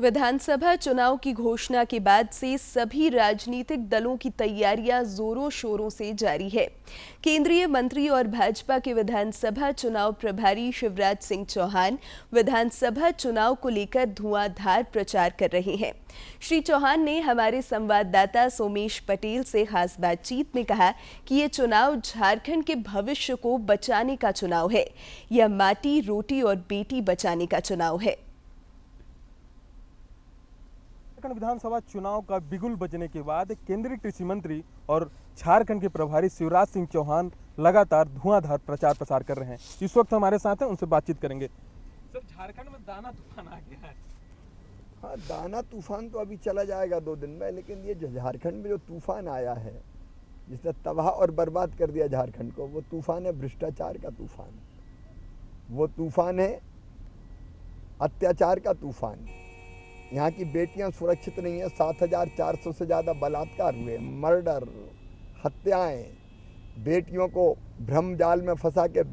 विधानसभा चुनाव की घोषणा के बाद से सभी राजनीतिक दलों की तैयारियां जोरों शोरों से जारी है। केंद्रीय मंत्री और भाजपा के विधानसभा चुनाव प्रभारी शिवराज सिंह चौहान विधानसभा चुनाव को लेकर धुआंधार प्रचार कर रहे हैं। श्री चौहान ने हमारे संवाददाता सोमेश पटेल से खास बातचीत में कहा कि ये चुनाव झारखंड के भविष्य को बचाने का चुनाव है। यह माटी, रोटी और बेटी बचाने का चुनाव है। झारखंड विधानसभा चुनाव का बिगुल बजने के बाद केंद्रीय कृषि मंत्री और झारखंड के प्रभारी शिवराज सिंह चौहान लगातार धुआंधार प्रचार प्रसार कर रहे हैं। इस वक्त हमारे साथ हैं, उनसे बातचीत करेंगे। सर, झारखंड में दाना तूफान आ गया है। हाँ, दाना तूफान तो अभी चला जाएगा 2 दिन में, लेकिन ये झारखंड में जो तूफान आया है जिसने तबाह और बर्बाद कर दिया झारखंड को, वो तूफान है भ्रष्टाचार का तूफान, वो तूफान है अत्याचार का तूफान। यहाँ की बेटियां सुरक्षित नहीं है। 7,400 से ज़्यादा बलात्कार हुए, मर्डर, हत्याएं, बेटियों को भ्रम जाल में फंसा के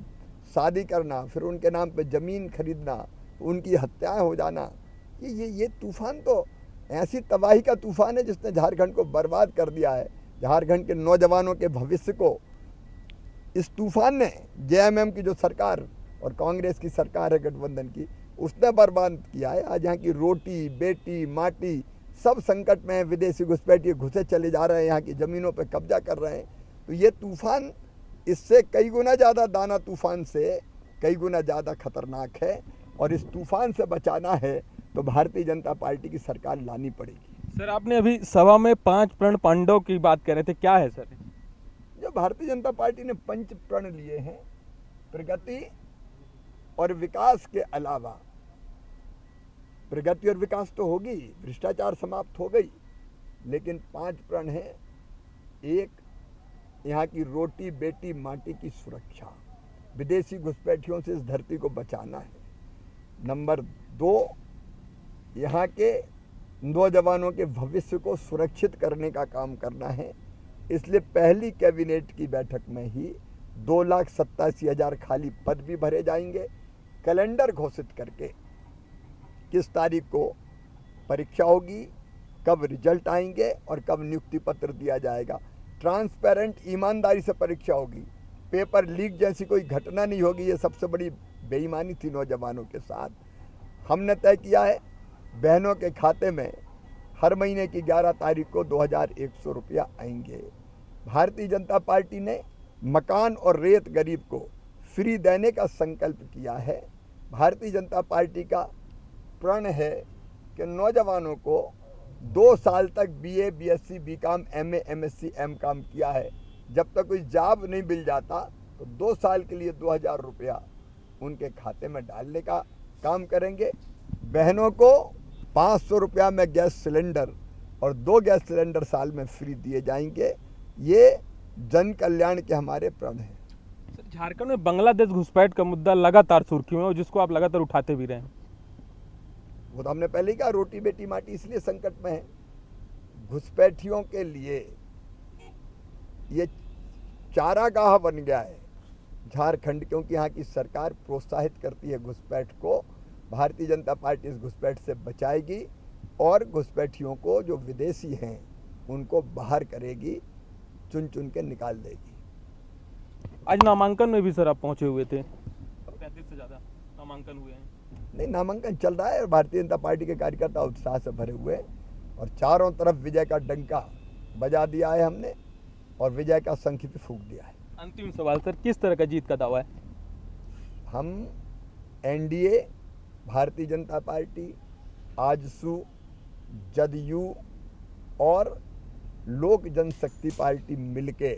शादी करना, फिर उनके नाम पे ज़मीन खरीदना, उनकी हत्याएं हो जाना, ये तूफान तो ऐसी तबाही का तूफान है जिसने झारखंड को बर्बाद कर दिया है। झारखंड के नौजवानों के भविष्य को इस तूफान ने, जेएमएम की जो सरकार और कांग्रेस की सरकार है गठबंधन की, उसने बर्बाद किया है। आज यहाँ की रोटी, बेटी, माटी सब संकट में है। विदेशी घुसपैठिए घुसे चले जा रहे हैं, यहाँ की ज़मीनों पे कब्जा कर रहे हैं। तो ये तूफान इससे कई गुना ज़्यादा, दाना तूफान से कई गुना ज़्यादा खतरनाक है, और इस तूफान से बचाना है तो भारतीय जनता पार्टी की सरकार लानी पड़ेगी। सर, आपने अभी सभा में 5 प्रण पांडव की बात कर रहे थे, क्या है सर? जो भारतीय जनता पार्टी ने 5 प्रण लिए हैं, प्रगति और विकास के अलावा, प्रगति और विकास तो होगी, भ्रष्टाचार समाप्त हो गई, लेकिन 5 प्रण हैं। 1, यहाँ की रोटी, बेटी, माटी की सुरक्षा, विदेशी घुसपैठियों से इस धरती को बचाना है। नंबर 2, यहाँ के नौजवानों के भविष्य को सुरक्षित करने का काम करना है। इसलिए पहली कैबिनेट की बैठक में ही 2,87,000 खाली पद भी भरे जाएंगे। कैलेंडर घोषित करके किस तारीख को परीक्षा होगी, कब रिजल्ट आएंगे और कब नियुक्ति पत्र दिया जाएगा। ट्रांसपेरेंट, ईमानदारी से परीक्षा होगी। पेपर लीक जैसी कोई घटना नहीं होगी। ये सबसे बड़ी बेईमानी थी नौजवानों के साथ। हमने तय किया है बहनों के खाते में हर महीने की 11 तारीख को 2,100 रुपया आएंगे। भारतीय जनता पार्टी ने मकान और रेत गरीब को फ्री देने का संकल्प किया है। भारतीय जनता पार्टी का प्रण है कि नौजवानों को 2 साल तक BA, BSc, BCom, MA, MSc, MCom किया है, जब तक कोई जॉब नहीं मिल जाता तो 2 साल के लिए 2,000 रुपया उनके खाते में डालने का काम करेंगे। बहनों को 500 रुपया में गैस सिलेंडर और 2 गैस सिलेंडर साल में फ्री दिए जाएंगे। ये जन कल्याण के हमारे प्रण हैं। झारखंड में बांग्लादेश घुसपैठ का मुद्दा लगातार सुर्खियों में है, जिसको आप लगातार उठाते भी रहे हैं। वो तो हमने पहले ही कहा, रोटी, बेटी, माटी इसलिए संकट में है। घुसपैठियों के लिए ये चारागाह बन गया है झारखंड, क्योंकि यहाँ की सरकार प्रोत्साहित करती है घुसपैठ को। भारतीय जनता पार्टी इस घुसपैठ से बचाएगी और घुसपैठियों को, जो विदेशी हैं, उनको बाहर करेगी, चुन चुन के निकाल देगी। आज नामांकन में भी सर आप पहुंचे हुए थे, 35 से ज़्यादा नामांकन हुए हैं। नहीं, नामांकन चल रहा है और भारतीय जनता पार्टी के कार्यकर्ता उत्साह से भरे हुए हैं, और चारों तरफ विजय का डंका बजा दिया है हमने, और विजय का शंख भी फूंक दिया है। अंतिम सवाल सर, किस तरह का जीत का दावा है? हम एनडीए, भारतीय जनता पार्टी, आजसू, जदयू और लोक जनशक्ति पार्टी मिलके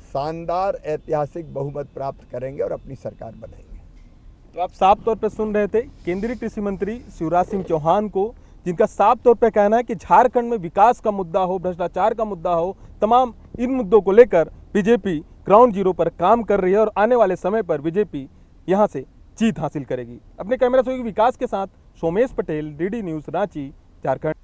शानदार ऐतिहासिक बहुमत प्राप्त करेंगे और अपनी सरकार बनाएंगे। तो आप साफ तौर पर सुन रहे थे केंद्रीय कृषि मंत्री शिवराज सिंह चौहान को, जिनका साफ तौर पर कहना है कि झारखंड में विकास का मुद्दा हो, भ्रष्टाचार का मुद्दा हो, तमाम इन मुद्दों को लेकर बीजेपी ग्राउंड जीरो पर काम कर रही है और आने वाले समय पर बीजेपी यहां से जीत हासिल करेगी। अपने कैमरा सहयोगी विकास के साथ सोमेश पटेल, डीडी न्यूज़, रांची, झारखंड।